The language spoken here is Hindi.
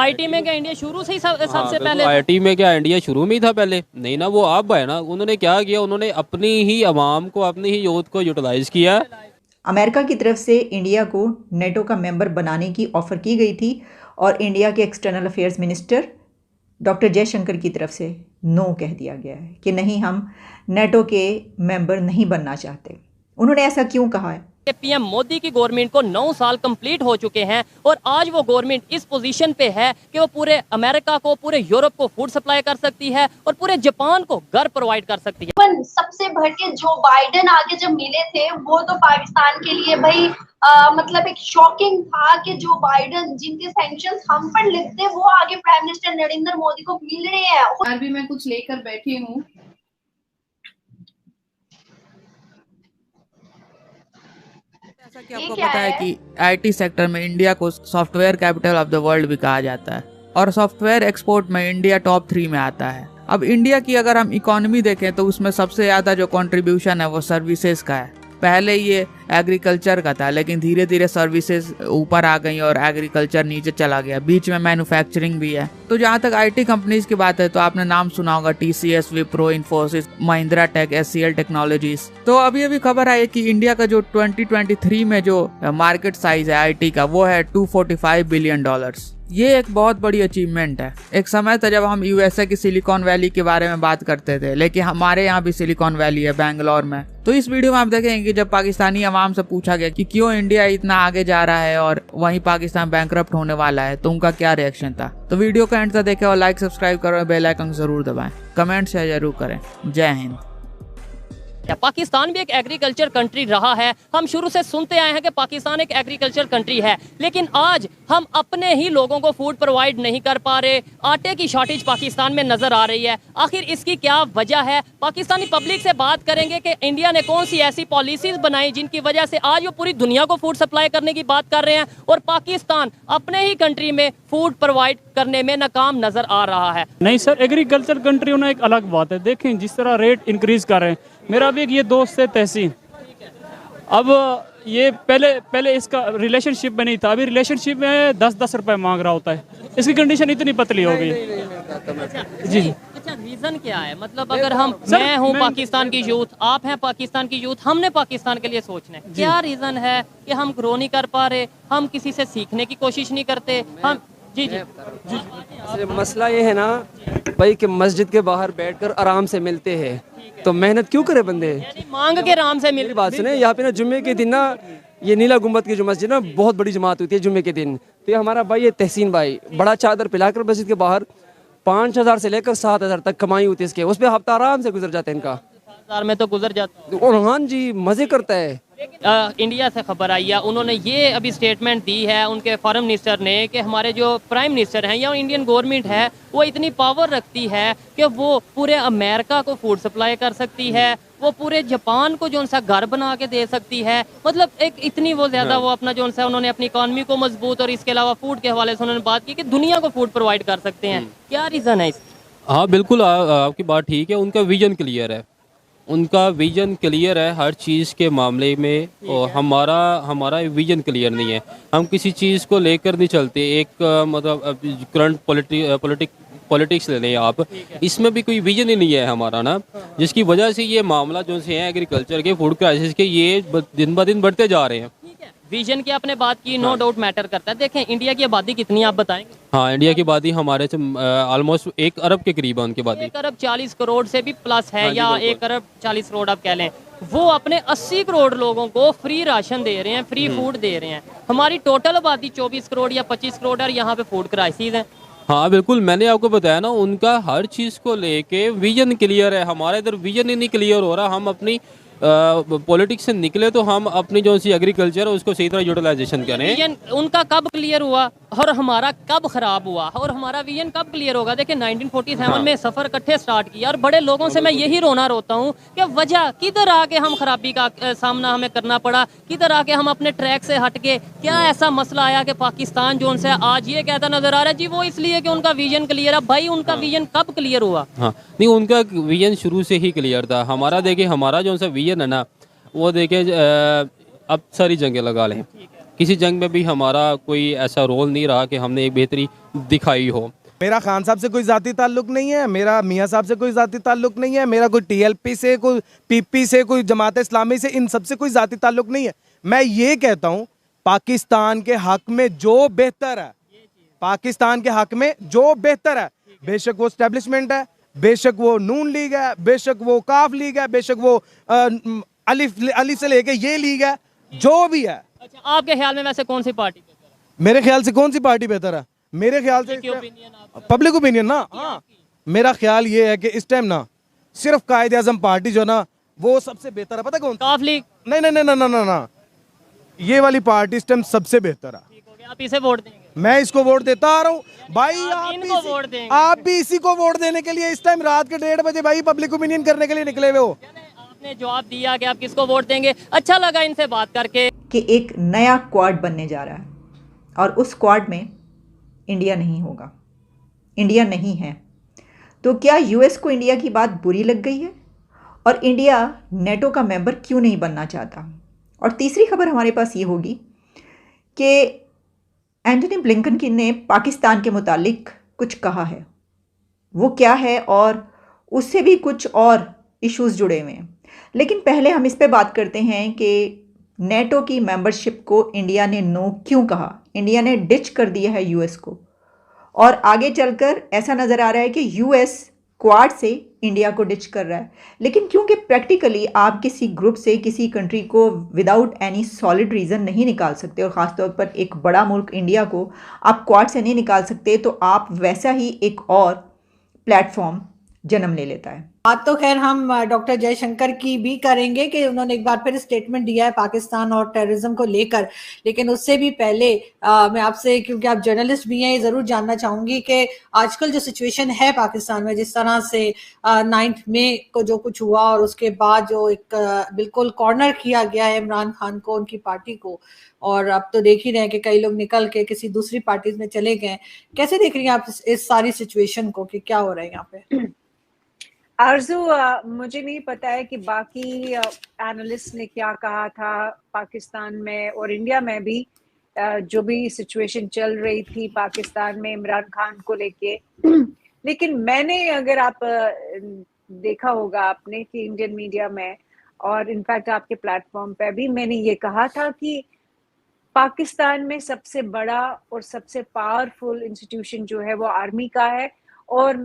आईटी में क्या इंडिया शुरू से ही सबसे पहले? आईटी में क्या इंडिया शुरू में ही था पहले? नहीं ना, वो अब है ना। उन्होंने क्या किया, उन्होंने अपनी ही आवाम को, अपनी ही यूथ को यूटिलाइज किया। अमेरिका की तरफ से इंडिया को नेटो का मेंबर बनाने की ऑफ़र की गई थी और इंडिया के external affairs minister doctor Jaishankar की तरफ से नो कह दिया गया है कि नहीं, हम नेटो के मेंबर नहीं बनना चाहते। उन्होंने ऐसा क्यों कहा है? पीएम मोदी की गवर्नमेंट को 9 साल कंप्लीट हो चुके हैं और आज वो गवर्नमेंट इस पोजीशन पे है कि वो पूरे अमेरिका को, पूरे यूरोप को फूड सप्लाई कर सकती है और पूरे जापान को घर प्रोवाइड कर सकती है। सबसे बढ़ के जो बाइडेन आगे जब मिले थे वो तो पाकिस्तान के लिए भाई मतलब एक शॉकिंग था कि जो बाइडेन जिनके सैंक्शंस हम पर लिखते वो आगे प्राइम मिनिस्टर नरेंद्र मोदी को मिल रहे हैं। भी मैं कुछ लेकर बैठी हूँ। जैसा कि आपको पता है कि आईटी सेक्टर में इंडिया को software capital of the world भी कहा जाता है और सॉफ्टवेयर एक्सपोर्ट में इंडिया टॉप 3 में आता है। अब इंडिया की अगर हम इकोनॉमी देखें तो उसमें सबसे ज्यादा जो कंट्रीब्यूशन है वो सर्विसेज का है। पहले ये एग्रीकल्चर का था, लेकिन धीरे धीरे सर्विसेज ऊपर आ गई और एग्रीकल्चर नीचे चला गया। बीच में मैन्युफैक्चरिंग भी है। तो जहाँ तक आईटी कंपनीज की बात है तो आपने नाम सुना होगा TCS, Wipro, Infosys, Mahindra tech, SCL technologies. तो अभी अभी खबर आई है कि इंडिया का जो 2023 में जो मार्केट साइज है आईटी का वो है $245 बिलियन। ये एक बहुत बड़ी अचीवमेंट है। एक समय था जब हम यूएसए की सिलिकॉन वैली के बारे में बात करते थे, लेकिन हमारे यहाँ भी सिलिकॉन वैली है बेंगलोर में। तो इस वीडियो में आप देखेंगे कि जब पाकिस्तानी अवाम से पूछा गया कि क्यों इंडिया इतना आगे जा रहा है और वहीं पाकिस्तान बैंकरप्ट होने वाला है, तो उनका क्या रिएक्शन था। तो वीडियो को एंड तक देखें और लाइक, सब्सक्राइब करो और बेल आइकन जरूर दबाएं। कमेंट शेयर जरूर करें। जय हिंद। पाकिस्तान भी एक एग्रीकल्चर कंट्री रहा है। हम शुरू से सुनते आए हैं कि पाकिस्तान एक एग्रीकल्चर कंट्री है, लेकिन आज हम अपने ही लोगों को फूड प्रोवाइड नहीं कर पा रहे। आटे की शॉर्टेज पाकिस्तान में नजर आ रही है। आखिर इसकी क्या वजह है? पाकिस्तानी पब्लिक से बात करेंगे कि इंडिया ने कौन सी ऐसी पॉलिसीज बनाई जिनकी वजह से आज वो पूरी दुनिया को फूड सप्लाई करने की बात कर रहे हैं और पाकिस्तान अपने ही कंट्री में फूड प्रोवाइड करने में नाकाम नजर आ रहा है। नहीं सर, एग्रीकल्चर कंट्री होना एक अलग बात है। देखें जिस तरह रेट इंक्रीज कर रहे हैं। मेरा भी एक ये दोस्त है तहसीन, अब ये पहले इसका रिलेशनशिप में नहीं था, अभी रिलेशनशिप में 10-10 रुपए मांग रहा होता है। इसकी कंडीशन इतनी पतली हो गई। जी जी। अच्छा, रीजन क्या है? मतलब अगर मैं हूँ पाकिस्तान की यूथ, आप हैं पाकिस्तान की यूथ, हमने पाकिस्तान के लिए सोचना है। क्या रीजन है कि हम ग्रो नहीं कर पा रहे? हम किसी से सीखने की कोशिश नहीं करते। हम जी जी मसला ये है ना भाई कि मस्जिद के बाहर बैठकर आराम से मिलते हैं, तो मेहनत क्यों करे बंदे? मांग के आराम से मेरी बात सुने, यहाँ पे ना जुम्मे के दिन ना ये नीला गुम्बद की जो मस्जिद ना बहुत बड़ी जमात होती है जुम्मे के दिन। तो ये हमारा भाई ये तहसीन भाई बड़ा चादर पिलाकर मस्जिद के बाहर 5,000 से लेकर 7,000 तक कमाई होती है इसके। उस पर हफ्ता आराम से गुजर जाता है इनका। 7,000 में तो गुजर जाता है। और हाँ जी, मजे करता है। इंडिया से खबर आई है, उन्होंने ये अभी स्टेटमेंट दी है उनके फॉरेन मिनिस्टर ने कि हमारे जो प्राइम मिनिस्टर हैं या इंडियन गवर्नमेंट है वो इतनी पावर रखती है कि वो पूरे अमेरिका को फूड सप्लाई कर सकती है, वो पूरे जापान को जो सा घर बना के दे सकती है। मतलब एक इतनी वो ज्यादा वो अपना जो सा उन्होंने अपनी इकॉनमी को मजबूत और इसके अलावा फूड के हवाले से उन्होंने बात की कि दुनिया को फूड प्रोवाइड कर सकते हैं। क्या रीज़न है इसका? हाँ बिल्कुल, आपकी बात ठीक है। उनका विजन क्लियर है, उनका विजन क्लियर है हर चीज़ के मामले में। और हमारा विजन क्लियर नहीं है। हम किसी चीज़ को लेकर नहीं चलते। एक मतलब करंट पॉलिटिक्स ले लें आप, इसमें भी कोई विजन ही नहीं है हमारा ना, जिसकी वजह से ये मामला जो से है एग्रीकल्चर के, फूड क्राइसिस के, ये दिन ब दिन बढ़ते जा रहे हैं। विजन की आपने बात की, नो डाउट मैटर करता है। देखें इंडिया की आबादी कितनी आप बताएंगे? हाँ, इंडिया की आबादी हमारे से ऑलमोस्ट 1 अरब के करीब है उनकी आबादी। 1 अरब 40 करोड़ से भी प्लस है, या 1 अरब 40 करोड़ आप कह लें। वो अपने 80 करोड़ लोगों को फ्री राशन दे रहे हैं, फ्री फूड दे रहे हैं। हमारी टोटल आबादी 24 करोड़ या 25 करोड़ और यहाँ पे फूड क्राइसिस है। हाँ बिल्कुल, मैंने आपको बताया ना, उनका हर चीज़ को लेके विजन क्लियर है। हमारे इधर विजन ही नहीं क्लियर हो रहा। हम अपनी पॉलिटिक्स से निकले तो हम अपनी जो सी एग्रीकल्चर है उसको सही तरह यूटिलाइजेशन करें। विजन उनका कब क्लियर हुआ और हमारा कब खराब हुआ और हमारा विजन कब क्लियर होगा? देखिए 1947 में सफर इकट्ठे स्टार्ट किया और बड़े लोगों से मैं यही रोता हूँ कि वजह किधर आके हम खराबी का सामना हमें करना पड़ा, किधर आके हम अपने ट्रैक से हट के, क्या ऐसा मसला आया कि पाकिस्तान जो उनसे आज ये कहता नजर आ रहा है जी वो इसलिए कि उनका विजन क्लियर है। भाई उनका विजन कब क्लियर हुआ? हाँ नहीं, उनका विजन शुरू से ही क्लियर था। हमारा देखिए, हमारा जो सा विजन है ना, वो देखिए अब सारी जंगें लगा लें किसी जंग में भी हमारा कोई ऐसा रोल नहीं रहा कि हमने एक बेहतरी दिखाई हो। मेरा खान साहब से कोई ज़ाती ताल्लुक नहीं है, मेरा मियाँ साहब से कोई ज़ाती ताल्लुक नहीं है, मेरा कोई टीएलपी से, कोई पीपी से, कोई जमात इस्लामी से, इन सब से कोई ज़ाती ताल्लुक नहीं है। मैं ये कहता हूँ पाकिस्तान के हक में जो बेहतर है, पाकिस्तान के हक में जो बेहतर है, बेशक वो स्टैब्लिशमेंट है, बेशक वो नून लीग है, बेशक वो काफ लीग है, बेशक वो अली से लेके ये लीग है, जो भी है। अच्छा, आपके ख्याल में वैसे कौन सी पार्टी बेहतर है? मेरे ख्याल से कौन सी पार्टी बेहतर है? मेरे ख्याल से पब्लिक ओपिनियन ना, हाँ, मेरा ख्याल ये है कि इस टाइम ना सिर्फ कायदे आजम पार्टी जो ना वो सबसे बेहतर है। पता कौन? काफ लीग? नहीं नहीं नहीं नहीं नहीं, ये वाली पार्टी इस टाइम सबसे बेहतर है। ठीक हो गया, आप इसे वोट देंगे? मैं इसको वोट देता आ रहा हूँ भाई। आप भी इसी को वोट देने के लिए इस टाइम रात के 1:30 बजे भाई पब्लिक ओपिनियन करने के लिए निकले हुए हो। आपने जवाब दिया कि आप किसको वोट देंगे। अच्छा लगा इनसे बात करके कि एक नया क्वाड बनने जा रहा है और उस क्वाड में इंडिया नहीं होगा, इंडिया नहीं है। तो क्या यूएस को इंडिया की बात बुरी लग गई है और इंडिया नेटो का मेंबर क्यों नहीं बनना चाहता? और तीसरी खबर हमारे पास ये होगी कि एंटनी ब्लिंकन ने पाकिस्तान के मुतालिक कुछ कहा है। वो क्या है और उससे भी कुछ और इश्यूज जुड़े हुए हैं। लेकिन पहले हम इस पे बात करते हैं कि नेटो की मेंबरशिप को इंडिया ने नो क्यों कहा। इंडिया ने डिच कर दिया है यूएस को और आगे चलकर ऐसा नज़र आ रहा है कि यूएस क्वाड से इंडिया को डिच कर रहा है। लेकिन क्योंकि प्रैक्टिकली आप किसी ग्रुप से किसी कंट्री को विदाउट एनी सॉलिड रीज़न नहीं निकाल सकते और ख़ासतौर पर एक बड़ा मुल्क इंडिया को आप क्वाड से नहीं निकाल सकते, तो आप वैसा ही एक और प्लेटफॉर्म जन्म ले लेता है। बात तो खैर हम डॉक्टर जयशंकर की भी करेंगे कि उन्होंने एक बार फिर स्टेटमेंट दिया है पाकिस्तान और टेररिज्म को लेकर। लेकिन उससे भी पहले मैं आपसे, क्योंकि आप जर्नलिस्ट भी हैं, ये जरूर जानना चाहूंगी कि आजकल जो सिचुएशन है पाकिस्तान में, जिस तरह से 9 मई को जो कुछ हुआ और उसके बाद जो एक बिल्कुल कॉर्नर किया गया है इमरान खान को, उनकी पार्टी को, और अब तो देख ही रहे हैं कि कई लोग निकल के किसी दूसरी पार्टी में चले गए। कैसे देख रही हैं आप इस सारी सिचुएशन को कि क्या हो रहा है यहाँ पे? आरजू, मुझे नहीं पता है कि बाकी एनालिस्ट ने क्या कहा था पाकिस्तान में और इंडिया में भी, जो भी सिचुएशन चल रही थी पाकिस्तान में इमरान खान को लेके। लेकिन मैंने, अगर आप देखा होगा आपने कि इंडियन मीडिया में और इनफैक्ट आपके प्लेटफॉर्म पे भी मैंने ये कहा था कि पाकिस्तान में सबसे बड़ा और सबसे पावरफुल इंस्टीट्यूशन जो है वो आर्मी का है। और